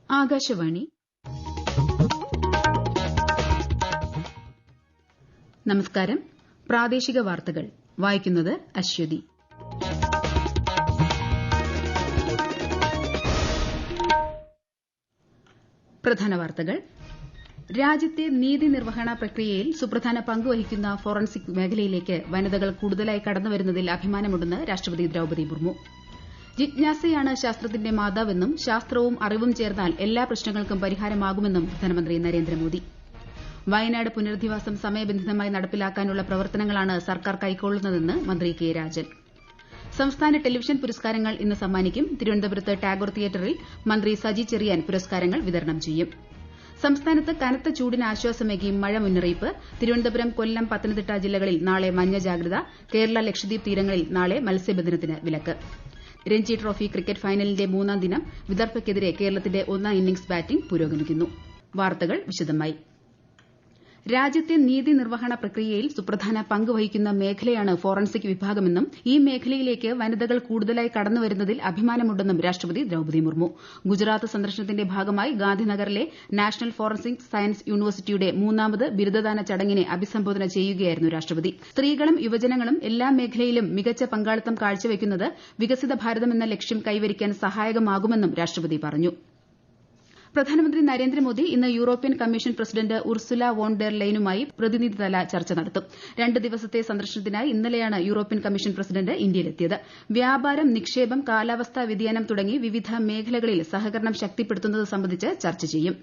ആകാശവാണി. നമസ്കാരം. പ്രാദേശിക വാർത്തകൾ വായിക്കുന്നത് അശ്വതി. പ്രധാന വാർത്തകൾ. രാജ്യത്തെ നീതി നിർവഹണ പ്രക്രിയയിൽ സുപ്രധാന പങ്കുവഹിക്കുന്ന ഫോറൻസിക് മേഖലയിലേക്ക് വനിതകൾ കൂടുതലായി കടന്നുവരുന്നതിൽ അഭിമാനമുണ്ടെന്ന് രാഷ്ട്രപതി ദ്രൌപദി മുർമു. ജിജ്ഞാസയാണ് ശാസ്ത്രത്തിന്റെ മാതാവെന്നും ശാസ്ത്രവും അറിവും ചേർന്നാൽ എല്ലാ പ്രശ്നങ്ങൾക്കും പരിഹാരമാകുമെന്നും പ്രധാനമന്ത്രി നരേന്ദ്രമോദി. വയനാട് പുനരധിവാസം സമയബന്ധിതമായി നടപ്പിലാക്കാനുള്ള പ്രവർത്തനങ്ങളാണ് സർക്കാർ കൈക്കൊള്ളുന്നതെന്ന് മന്ത്രി കെ രാജൻ. സംസ്ഥാന ടെലിവിഷൻ പുരസ്കാരങ്ങൾ ഇന്ന് സമ്മാനിക്കും. തിരുവനന്തപുരത്ത് ടാഗോർ തിയേറ്ററിൽ മന്ത്രി സജി ചെറിയാൻ പുരസ്കാരങ്ങൾ വിതരണം ചെയ്യും. സംസ്ഥാനത്ത് കനത്ത ചൂടിന് ആശ്വാസമേകി മഴ മുന്നറിയിപ്പ്. തിരുവനന്തപുരം, കൊല്ലം, പത്തനംതിട്ട ജില്ലകളിൽ നാളെ മഞ്ഞ ജാഗ്രത. കേരള ലക്ഷദ്വീപ് തീരങ്ങളിൽ നാളെ മത്സ്യബന്ധനത്തിന് വിലക്ക്. രഞ്ജി ട്രോഫി ക്രിക്കറ്റ് ഫൈനലിന്റെ മൂന്നാം ദിനം വിദർഭയ്ക്കെതിരെ കേരളത്തിന്റെ ഒന്നാം ഇന്നിംഗ്സ് ബാറ്റിംഗ് പുരോഗമിക്കുന്നു. വാർത്തകൾ വിശദമായി. രാജ്യത്തെ നീതി നിർവഹണ പ്രക്രിയയിൽ സുപ്രധാന പങ്ക് വഹിക്കുന്ന മേഖലയാണ് ഫോറൻസിക് വിഭാഗമെന്നും ഈ മേഖലയിലേക്ക് വനിതകൾ കൂടുതലായി കടന്നുവരുന്നതിൽ അഭിമാനമുണ്ടെന്നും രാഷ്ട്രപതി ദ്രൌപദി മുർമു. ഗുജറാത്ത് സന്ദർശനത്തിന്റെ ഭാഗമായി ഗാന്ധിനഗറിലെ നാഷണൽ ഫോറൻസിക് സയൻസ് യൂണിവേഴ്സിറ്റിയുടെ മൂന്നാമത് ബിരുദദാന ചടങ്ങിനെ അഭിസംബോധന ചെയ്യുകയായിരുന്നു രാഷ്ട്രപതി. സ്ത്രീകളും യുവജനങ്ങളും എല്ലാ മേഖലയിലും മികച്ച പങ്കാളിത്തം കാഴ്ചവെക്കുന്നത് വികസിത ഭാരതമെന്ന ലക്ഷ്യം കൈവരിക്കാൻ സഹായകമാകുമെന്നും രാഷ്ട്രപതി പറഞ്ഞു. പ്രധാനമന്ത്രി നരേന്ദ്രമോദി ഇന്ന് European commission president Ursula von der ലെയ്നുമായി പ്രതിനിധിതല ചർച്ച നടത്തും. 2 ദിവസത്തെ സന്ദർശനത്തിനായി ഇന്നലെയാണ് യൂറോപ്യൻ കമ്മീഷൻ പ്രസിഡന്റ് ഇന്ത്യയിലെത്തിയത്. വ്യാപാരം, നിക്ഷേപം, കാലാവസ്ഥാ വ്യതിയാനം തുടങ്ങി വിവിധ മേഖലകളിൽ സഹകരണം ശക്തിപ്പെടുത്തുന്നത് സംബന്ധിച്ച് ചർച്ച ചെയ്യും.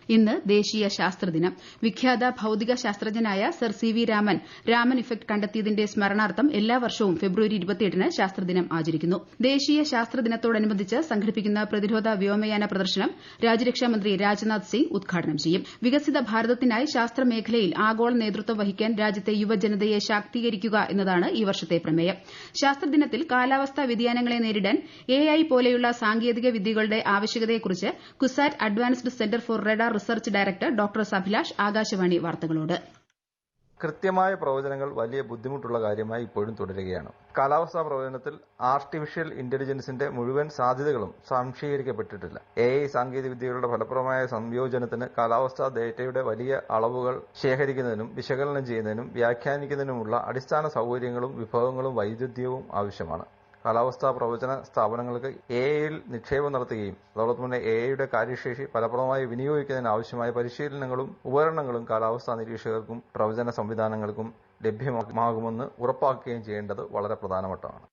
ഇന്ന് ദേശീയ ശാസ്ത്രദിനം. വിഖ്യാത ഭൌതിക ശാസ്ത്രജ്ഞനായ sir C V Raman Raman effect കണ്ടെത്തിയതിന്റെ സ്മരണാർത്ഥം എല്ലാ വർഷവും ഫെബ്രുവരി 28-ന് ശാസ്ത്രദിനം ആചരിക്കുന്നു. ദേശീയ ശാസ്ത്രദിനത്തോടനുബന്ധിച്ച് സംഘടിപ്പിക്കുന്ന പ്രതിരോധ വ്യോമയാന പ്രദർശനം രാജ്യരക്ഷാമന്ത്രി രാജ്നാഥ് സിംഗ് ഉദ്ഘാടനം ചെയ്യും. വികസിത ഭാരതത്തിനായി ശാസ്ത്രമേഖലയിൽ ആഗോള നേതൃത്വം വഹിക്കാൻ രാജ്യത്തെ യുവജനതയെ ശാക്തീകരിക്കുക എന്നതാണ് ഈ വർഷത്തെ പ്രമേയം. ശാസ്ത്രദിനത്തിൽ കാലാവസ്ഥാ വ്യതിയാനങ്ങളെ നേരിടാൻ AI പോലെയുള്ള സാങ്കേതിക വിദ്യകളുടെ ആവശ്യകതയെക്കുറിച്ച് CUSAT advanced centre for radar research director doctor Abhilash Akashvani വാർത്തകളോട്. കൃത്യമായ പ്രവചനങ്ങൾ വലിയ ബുദ്ധിമുട്ടുള്ള കാര്യമായി ഇപ്പോഴും തുടരുകയാണ്. കാലാവസ്ഥാ പ്രവചനത്തിൽ ആർട്ടിഫിഷ്യൽ ഇന്റലിജൻസിന്റെ മുഴുവൻ സാധ്യതകളും സംശയീകരിക്കപ്പെട്ടിട്ടില്ല. AI സാങ്കേതികവിദ്യകളുടെ ഫലപ്രദമായ സംയോജനത്തിന് കാലാവസ്ഥാ ഡേറ്റയുടെ വലിയ അളവുകൾ ശേഖരിക്കുന്നതിനും വിശകലനം ചെയ്യുന്നതിനും വ്യാഖ്യാനിക്കുന്നതിനുമുള്ള അടിസ്ഥാന സൌകര്യങ്ങളും വിഭവങ്ങളും വൈദഗ്ധ്യവും ആവശ്യമാണ്. കാലാവസ്ഥാ പ്രവചന സ്ഥാപനങ്ങൾക്ക് AI-യിൽ നിക്ഷേപം നടത്തുകയും അതോടൊപ്പം തന്നെ AI-യുടെ കാര്യശേഷി ഫലപ്രദമായി വിനിയോഗിക്കുന്നതിന് ആവശ്യമായ പരിശീലനങ്ങളും ഉപകരണങ്ങളും കാലാവസ്ഥാ നിരീക്ഷകർക്കും പ്രവചന സംവിധാനങ്ങൾക്കും ലഭ്യമാകുമെന്ന് ഉറപ്പാക്കുകയും ചെയ്യേണ്ടത് വളരെ പ്രധാനപ്പെട്ടതാണ്.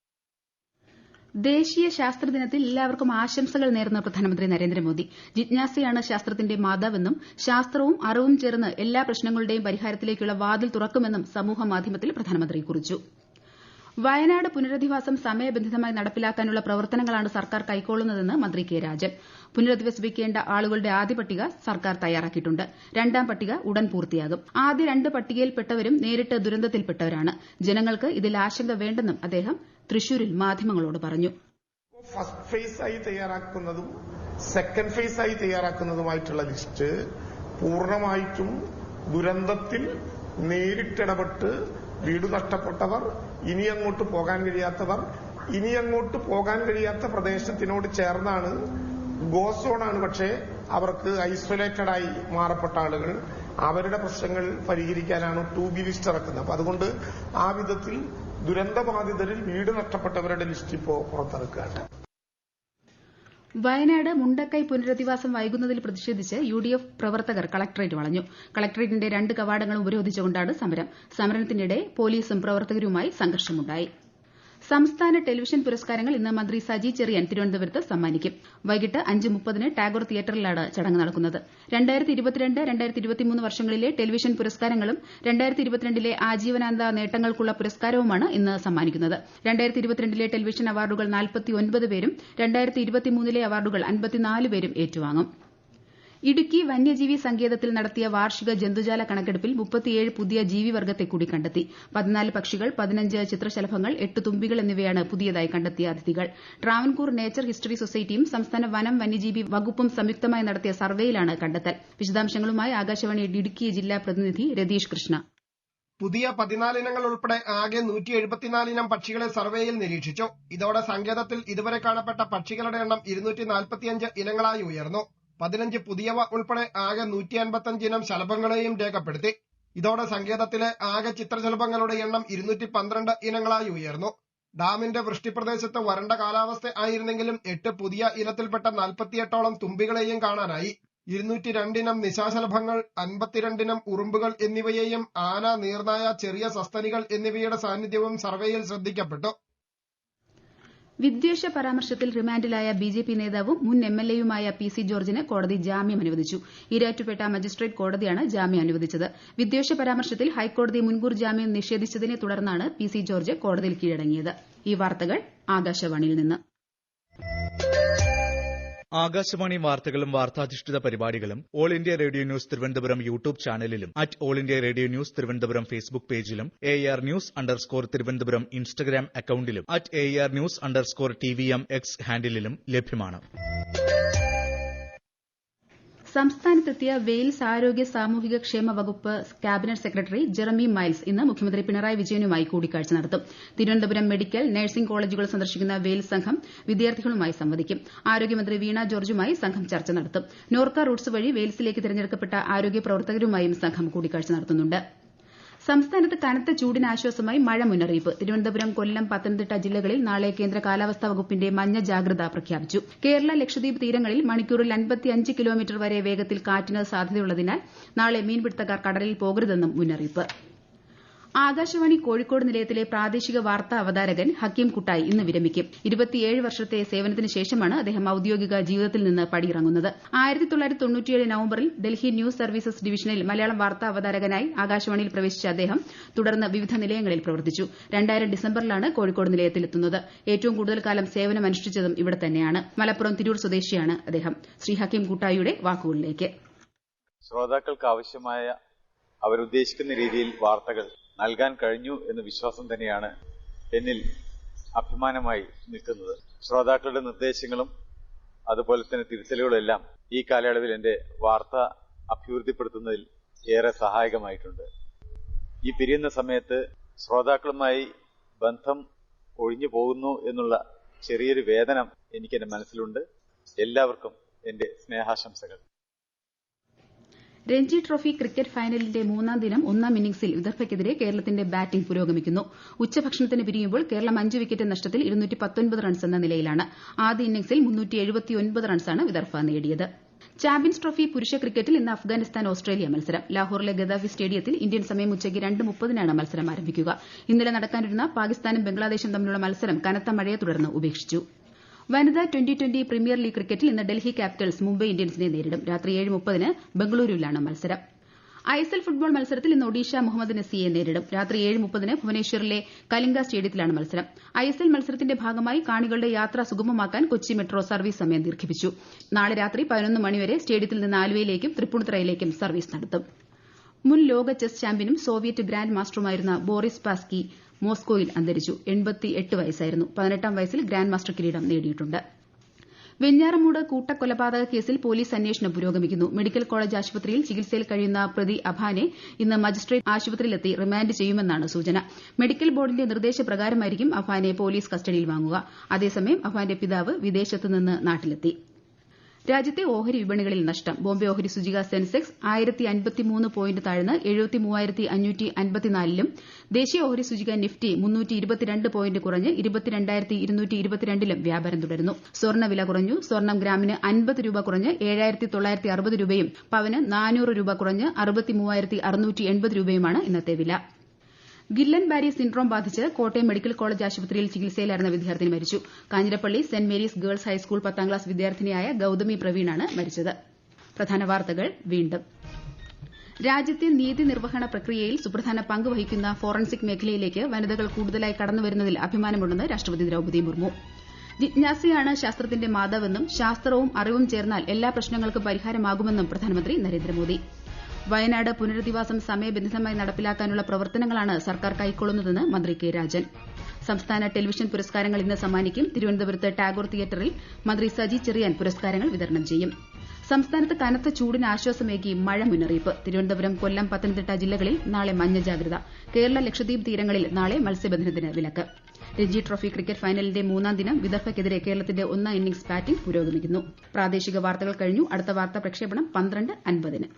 ദേശീയ ശാസ്ത്രദിനത്തിൽ എല്ലാവർക്കും ആശംസകൾ നേർന്ന പ്രധാനമന്ത്രി നരേന്ദ്രമോദി. ജിജ്ഞാസയാണ് ശാസ്ത്രത്തിന്റെ മാതാവെന്നും ശാസ്ത്രവും അറിവും ചേർന്ന് എല്ലാ പ്രശ്നങ്ങളുടെയും പരിഹാരത്തിലേക്കുള്ള വാതിൽ തുറക്കുമെന്നും സമൂഹമാധ്യമത്തിൽ പ്രധാനമന്ത്രി കുറിച്ചു. വയനാട് പുനരധിവാസം സമയബന്ധിതമായി നടപ്പിലാക്കാനുള്ള പ്രവർത്തനങ്ങളാണ് സർക്കാർ കൈക്കൊള്ളുന്നതെന്ന് മന്ത്രി കെ രാജൻ. പുനരധിവസിപ്പിക്കേണ്ട ആളുകളുടെ ആദ്യ പട്ടിക സർക്കാർ തയ്യാറാക്കിയിട്ടുണ്ട്. 2ാം പട്ടിക ഉടൻ പൂർത്തിയാകും. ആദ്യ 2 പട്ടികയിൽപ്പെട്ടവരും നേരിട്ട് ദുരന്തത്തിൽപ്പെട്ടവരാണ്. ജനങ്ങൾക്ക് ഇതിൽ ആശങ്ക വേണ്ടെന്നും അദ്ദേഹം തൃശൂരിൽ മാധ്യമങ്ങളോട് പറഞ്ഞു. ഫസ്റ്റ് ഫേസായി തയ്യാറാക്കുന്നതും സെക്കൻഡ് ഫേസായി തയ്യാറാക്കുന്നതുമായിട്ടുള്ള ലിസ്റ്റ് പൂർണ്ണമായിട്ടും ദുരന്തത്തിൽ നേരിട്ടിടപെട്ട് വീട് നഷ്ടപ്പെട്ടവർ, ഇനി അങ്ങോട്ട് പോകാൻ കഴിയാത്ത പ്രദേശത്തിനോട് ചേർന്നാണ് ഗോസോണാണ്. പക്ഷേ അവർക്ക് ഐസൊലേറ്റഡ് ആയി മാറപ്പെട്ട ആളുകൾ, അവരുടെ പ്രശ്നങ്ങൾ പരിഹരിക്കാനാണ് 2B ലിസ്റ്റ് ഇറക്കുന്നത്. അപ്പൊ അതുകൊണ്ട് ആ വിധത്തിൽ ദുരന്തബാധിതരിൽ വീട് നഷ്ടപ്പെട്ടവരുടെ ലിസ്റ്റ് ഇപ്പോൾ പുറത്തിറക്കുകയാണ്. വയനാട് മുണ്ടക്കൈ പുനരധിവാസം വൈകുന്നതിൽ പ്രതിഷേധിച്ച് UDF പ്രവർത്തകർ കളക്ടറേറ്റ് വളഞ്ഞു. കളക്ടറേറ്റിന്റെ 2 കവാടങ്ങളും ഉപരോധിച്ചുകൊണ്ടാണ് സമരം. സമരത്തിനിടെ പോലീസും പ്രവർത്തകരുമായി സംഘർഷമുണ്ടായി. സംസ്ഥാന ടെലിവിഷൻ പുരസ്കാരങ്ങൾ ഇന്ന് മന്ത്രി സജി ചെറിയാൻ തിരുവനന്തപുരത്ത് സമ്മാനിക്കും. വൈകിട്ട് 5:30-ന് ടാഗോർ തിയേറ്ററിലാണ് ചടങ്ങ് നടക്കുന്നത്. 2022-2023 വർഷങ്ങളിലെ ടെലിവിഷൻ പുരസ്കാരങ്ങളും 2022-ലെ ആജീവനാന്ത നേട്ടങ്ങൾക്കുള്ള പുരസ്കാരവുമാണ് ഇന്ന് സമ്മാനിക്കുന്നത്. 2022-ലെ ടെലിവിഷൻ അവാർഡുകൾ 49 പേരും 2023-ലെ അവാർഡുകൾ 54 പേരും ഏറ്റുവാങ്ങും. ഇടുക്കി വന്യജീവി സങ്കേതത്തിൽ നടത്തിയ വാർഷിക ജന്തുജാല കണക്കെടുപ്പിൽ 37 പുതിയ ജീവിവർഗ്ഗത്തെ കൂടി കണ്ടെത്തി. 14 പക്ഷികൾ, 15 ചിത്രശലഭങ്ങൾ, 8 തുമ്പികൾ എന്നിവയാണ് പുതിയതായി കണ്ടെത്തിയ അതിഥികൾ. ട്രാവൻകൂർ നേച്ചർ ഹിസ്റ്ററി സൊസൈറ്റിയും സംസ്ഥാന വനം വന്യജീവി വകുപ്പും സംയുക്തമായി നടത്തിയ സർവേയിലാണ് കണ്ടെത്തൽ. വിശദാംശങ്ങളുമായി ആകാശവാണി ഇടുക്കി ജില്ലാ പ്രതിനിധി രതീഷ് കൃഷ്ണ. പുതിയ 14 ഇനങ്ങൾ ഉൾപ്പെടെ ആകെ 174 ഇനം പക്ഷികളെ സർവേയിൽ നിരീക്ഷിച്ചു. ഇതോടെ സങ്കേതത്തിൽ ഇതുവരെ കാണപ്പെട്ട പക്ഷികളുടെ എണ്ണം 245 ഇനങ്ങളായി ഉയർന്നു. 15 പുതിയവ ഉൾപ്പെടെ ആകെ 155 ഇനം ശലഭങ്ങളെയും രേഖപ്പെടുത്തി. ഇതോടെ സങ്കേതത്തിലെ ആകെ ചിത്രശലഭങ്ങളുടെ എണ്ണം 212 ഇനങ്ങളായി ഉയർന്നു. ഡാമിന്റെ വൃഷ്ടിപ്രദേശത്ത് വരണ്ട കാലാവസ്ഥ ആയിരുന്നെങ്കിലും 8 പുതിയ ഇനത്തിൽപ്പെട്ട 48ഓളം തുമ്പികളെയും കാണാനായി. 202 ഇനം നിശാശലഭങ്ങൾ, 52 ഇനം ഉറുമ്പുകൾ എന്നിവയെയും ആന, നീർനായ, ചെറിയ സസ്തനികൾ എന്നിവയുടെ സാന്നിധ്യവും സർവേയിൽ ശ്രദ്ധിക്കപ്പെട്ടു. വിദ്വേഷ പരാമർശത്തിൽ റിമാൻഡിലായ ബിജെപി നേതാവും മുൻ എംഎൽഎയുമായ പി.സി. ജോർജിന് കോടതി ജാമ്യം അനുവദിച്ചു. ഈരാറ്റുപേട്ട മജിസ്ട്രേറ്റ് കോടതിയാണ് ജാമ്യം അനുവദിച്ചത്. വിദ്വേഷ പരാമർശത്തിൽ ഹൈക്കോടതി മുൻകൂർ ജാമ്യം നിഷേധിച്ചതിനെ തുടർന്നാണ് പി.സി. ജോർജ് കോടതിയിൽ കീഴടങ്ങിയത്. ഈ വാർത്തകൾ ആകാശവാണിയിൽ നിന്ന്. ആകാശവാണി വാർത്തകളും വാർത്താധിഷ്ഠിത പരിപാടികളും all India radio news Thiruvananthapuram YouTube ചാനലിലും all India radio news Thiruvananthapuram Facebook പേജിലും AR News_ തിരുവനന്തപുരം ഇൻസ്റ്റഗ്രാം അക്കൌണ്ടിലും AR News_TVM X ഹാൻഡിലും ലഭ്യമാണ്. സംസ്ഥാനത്തെത്തിയ വെയിൽസ് ആരോഗ്യ സാമൂഹിക ക്ഷേമ വകുപ്പ് ക്യാബിനറ്റ് സെക്രട്ടറി ജെറമി മൈൽസ് ഇന്ന് മുഖ്യമന്ത്രി പിണറായി വിജയനുമായി കൂടിക്കാഴ്ച നടത്തും. തിരുവനന്തപുരം മെഡിക്കൽ, നഴ്സിംഗ് കോളേജുകൾ സന്ദർശിക്കുന്ന വെയിൽസ് സംഘം വിദ്യാർത്ഥികളുമായി സംവദിക്കും. ആരോഗ്യമന്ത്രി വീണ ജോർജുമായി സംഘം ചർച്ച നടത്തും. നോർക്ക റൂട്ട്സ് വഴി വെയിൽസിലേക്ക് തിരഞ്ഞെടുക്കപ്പെട്ട ആരോഗ്യ പ്രവർത്തകരുമായും സംഘം കൂടിക്കാഴ്ച നടത്തുന്നുണ്ട്. സംസ്ഥാനത്ത് കനത്ത ചൂടിന് ആശ്വാസമായി മഴ മുന്നറിയിപ്പ്. തിരുവനന്തപുരം, കൊല്ലം, പത്തനംതിട്ട ജില്ലകളിൽ നാളെ കേന്ദ്ര കാലാവസ്ഥാ വകുപ്പിന്റെ മഞ്ഞ ജാഗ്രത പ്രഖ്യാപിച്ചു. കേരള, ലക്ഷദ്വീപ് തീരങ്ങളിൽ മണിക്കൂറിൽ 55 കിലോമീറ്റർ വരെ വേഗത്തിൽ കാറ്റിന് സാധ്യതയുള്ളതിനാൽ നാളെ മീൻപിടുത്തക്കാർ കടലിൽ പോകരുതെന്നും മുന്നറിയിപ്പ്. ആകാശവാണി കോഴിക്കോട് നിലയത്തിലെ പ്രാദേശിക വാർത്താ അവതാരകൻ ഹക്കീം കുട്ടായി ഇന്ന് വിരമിക്കും. 27 വർഷത്തെ സേവനത്തിന് ശേഷമാണ് അദ്ദേഹം ഔദ്യോഗിക ജീവിതത്തിൽ നിന്ന് പടിയിറങ്ങുന്നത്. 1997 നവംബറിൽ ഡൽഹി ന്യൂസ് സർവീസസ് ഡിവിഷനിൽ മലയാളം വാർത്താ അവതാരകനായി ആകാശവാണിയിൽ പ്രവേശിച്ച അദ്ദേഹം തുടർന്ന് വിവിധ നിലയങ്ങളിൽ പ്രവർത്തിച്ചു. 2000 ഡിസംബറിലാണ് കോഴിക്കോട് നിലയത്തിലെത്തുന്നത്. ഏറ്റവും കൂടുതൽ കാലം സേവനമനുഷ്ഠിച്ചതും ഇവിടെ തന്നെയാണ്. മലപ്പുറം തിരൂർ സ്വദേശിയാണ് അദ്ദേഹം. ശ്രീ ഹക്കീം കുട്ടായിയുടെ വാക്കുകളിലേക്ക്. ശ്രോതാക്കൾക്ക് ആവശ്യമായ അവരുദ്ദേശിക്കുന്ന രീതിയിൽ വാർത്തകൾ നൽകാൻ കഴിഞ്ഞു എന്ന വിശ്വാസം തന്നെയാണ് എന്നിൽ അഭിമാനമായി നിൽക്കുന്നത്. ശ്രോതാക്കളുടെ നിർദ്ദേശങ്ങളും അതുപോലെ തന്നെ തിരുത്തലുകളും എല്ലാം ഈ കാലയളവിൽ എന്റെ വാർത്ത അഭിവൃദ്ധിപ്പെടുത്തുന്നതിൽ ഏറെ സഹായകമായിട്ടുണ്ട്. ഈ പിരിയുന്ന സമയത്ത് ശ്രോതാക്കളുമായി ബന്ധം ഒഴിഞ്ഞു പോകുന്നു എന്നുള്ള ചെറിയൊരു വേദന എനിക്കെന്റെ മനസ്സിലുണ്ട്. എല്ലാവർക്കും എന്റെ സ്നേഹാശംസകൾ. രഞ്ജി ട്രോഫി ക്രിക്കറ്റ് ഫൈനലിന്റെ മൂന്നാം ദിനം ഒന്നാം ഇന്നിംഗ്സിൽ വിദർഭയ്ക്കെതിരെ കേരളത്തിന്റെ ബാറ്റിംഗ് പുരോഗമിക്കുന്നു. ഉച്ചഭക്ഷണത്തിന് പിരിയുമ്പോൾ കേരളം 5 വിക്കറ്റ് നഷ്ടത്തിൽ 219 റൺസ് എന്ന നിലയിലാണ്. ആദ്യ ഇന്നിംഗ്സിൽ 379 റൺസാണ് വിദർഭ നേടിയത്. ചാമ്പ്യൻസ് ട്രോഫി പുരുഷ ക്രിക്കറ്റിൽ ഇന്ന് അഫ്ഗാനിസ്ഥാൻ ഓസ്ട്രേലിയ മത്സരം. ലാഹോറിലെ ഗദാഫി സ്റ്റേഡിയത്തിൽ ഇന്ത്യൻ സമയം ഉച്ചയ്ക്ക് 2:30-നാണ് മത്സരം ആരംഭിക്കുക. ഇന്നലെ നടക്കാനിരുന്ന പാകിസ്ഥാനും ബംഗ്ലാദേശും തമ്മിലുള്ള മത്സരം കനത്ത മഴയെ തുടർന്ന് ഉപേക്ഷിച്ചു. വനിതാ 2020 പ്രീമിയർ ലീഗ് ക്രിക്കറ്റിൽ ഇന്ന് ഡൽഹി ക്യാപിറ്റൽസ് മുംബൈ ഇന്ത്യൻസിനെ നേരിടും. രാത്രി 7:30-ന് ബംഗളൂരുവിലാണ് മത്സരം. ഐഎസ്എൽ ഫുട്ബോൾ മത്സരത്തിൽ ഇന്ന് ഒഡീഷ മുഹമ്മദ് നസിയെ നേരിടും. രാത്രി 7:30-ന് ഭുവനേശ്വറിലെ കലിംഗ സ്റ്റേഡിയത്തിലാണ് മത്സരം. ഐഎസ്എൽ മത്സരത്തിന്റെ ഭാഗമായി കാണികളുടെ യാത്ര സുഗമമാക്കാൻ കൊച്ചി മെട്രോ സർവീസ് സമയം ദീർഘിപ്പിച്ചു. നാളെ രാത്രി 11 മണിവരെ സ്റ്റേഡിയത്തിൽ നിന്ന് ആലുവയിലേക്കും തൃപ്പൂണിത്തുറയിലേക്കും സർവീസ് നടത്തും. മുൻ ലോക ചെസ് ചാമ്പ്യനും സോവിയറ്റ് ഗ്രാൻഡ് മാസ്റ്ററുമായിരുന്ന ബോറിസ് പാസ്കി മോസ്കോയിൽ അന്തരിച്ചു. 88 വയസ്സായിരുന്നു. 18-ാം വയസ്സിൽ ഗ്രാൻഡ് മാസ്റ്റർ കിരീടം നേടിയിട്ടുണ്ട്. വെഞ്ഞാറമൂട് കൂട്ടക്കൊലപാതക കേസിൽ പോലീസ് അന്വേഷണം പുരോഗമിക്കുന്നു. മെഡിക്കൽ കോളേജ് ആശുപത്രിയിൽ ചികിത്സയിൽ കഴിയുന്ന പ്രതി അഭാനെ ഇന്ന് മജിസ്ട്രേറ്റ് ആശുപത്രിയിലെത്തി റിമാൻഡ് ചെയ്യുമെന്നാണ് സൂചന. മെഡിക്കൽ ബോർഡിന്റെ നിർദ്ദേശപ്രകാരമായിരിക്കും അഭാനെ പോലീസ് കസ്റ്റഡിയിൽ വാങ്ങുക. അതേസമയം അഭാന്റെ പിതാവ് വിദേശത്ത് നിന്ന് നാട്ടിലെത്തി. രാജ്യത്തെ ഓഹരി വിപണികളിൽ നഷ്ടം. ബോംബെ ഓഹരി സൂചിക സെൻസെക്സ് 1053 പോയിന്റ് താഴ്ന്ന് 73,554-ലും ദേശീയ ഓഹരി സൂചിക നിഫ്റ്റി 322 പോയിന്റ് കുറഞ്ഞ് 22,222-ലും വ്യാപാരം തുടരുന്നു. സ്വർണ്ണവില കുറഞ്ഞു. സ്വർണ്ണം ഗ്രാമിന് 50 രൂപ കുറഞ്ഞ് 7,960 രൂപയും പവന് 400 രൂപ കുറഞ്ഞ് 63,680 രൂപയുമാണ് ഇന്നത്തെ വില. ഗില്ലൻ ബാരി സിൻഡ്രോം ബാധിച്ച് കോട്ടയം മെഡിക്കൽ കോളേജ് ആശുപത്രിയിൽ ചികിത്സയിലായിരുന്ന വിദ്യാർത്ഥിനി മരിച്ചു. Kanjirappally Saint Mary's girls high school 10ാം ക്ലാസ് വിദ്യാർത്ഥിനിയായ ഗൌതമി പ്രവീണാണ് മരിച്ചത്. പ്രധാന വാർത്തകൾ വീണ്ടും. രാജ്യത്തെ നീതി നിർവഹണ പ്രക്രിയയിൽ സുപ്രധാന പങ്ക് വഹിക്കുന്ന ഫോറൻസിക് മേഖലയിലേക്ക് വനിതകൾ കൂടുതലായി കടന്നുവരുന്നതിൽ അഭിമാനമുണ്ടെന്ന് രാഷ്ട്രപതി ദ്രൌപദി മുർമു. ജിജ്ഞാസയാണ് ശാസ്ത്രത്തിന്റെ മാതാവെന്നും ശാസ്ത്രവും അറിവും ചേർന്നാൽ എല്ലാ പ്രശ്നങ്ങൾക്കും പരിഹാരമാകുമെന്നും പ്രധാനമന്ത്രി നരേന്ദ്രമോദി. വയനാട് പുനരധിവാസം സമയബന്ധിതമായി നടപ്പിലാക്കാനുള്ള പ്രവർത്തനങ്ങളാണ് സർക്കാർ കൈക്കൊള്ളുന്നതെന്ന് മന്ത്രി കെ രാജൻ. സംസ്ഥാന ടെലിവിഷൻ പുരസ്കാരങ്ങൾ ഇന്ന് സമ്മാനിക്കും. തിരുവനന്തപുരത്ത് ടാഗോർ തിയേറ്ററിൽ മന്ത്രി സജി ചെറിയാൻ പുരസ്കാരങ്ങൾ വിതരണം ചെയ്യും. സംസ്ഥാനത്ത് കനത്ത ചൂടിന് ആശ്വാസമേകി മഴ മുന്നറിയിപ്പ്. തിരുവനന്തപുരം, കൊല്ലം, പത്തനംതിട്ട ജില്ലകളിൽ നാളെ മഞ്ഞ ജാഗ്രത. കേരള, ലക്ഷദ്വീപ് തീരങ്ങളിൽ നാളെ മത്സ്യബന്ധനത്തിന് വിലക്ക്. രഞ്ജി ട്രോഫി ക്രിക്കറ്റ് ഫൈനലിന്റെ മൂന്നാം ദിനം വിദർഭയ്ക്കെതിരെ കേരളത്തിന്റെ ഒന്നാം ഇന്നിംഗ്സ് ബാറ്റിംഗ് പുരോഗമിക്കുന്നു. പ്രാദേശിക വാർത്തകൾ കഴിഞ്ഞു. അടുത്ത വാർത്താ പ്രക്ഷേപണം 12:50.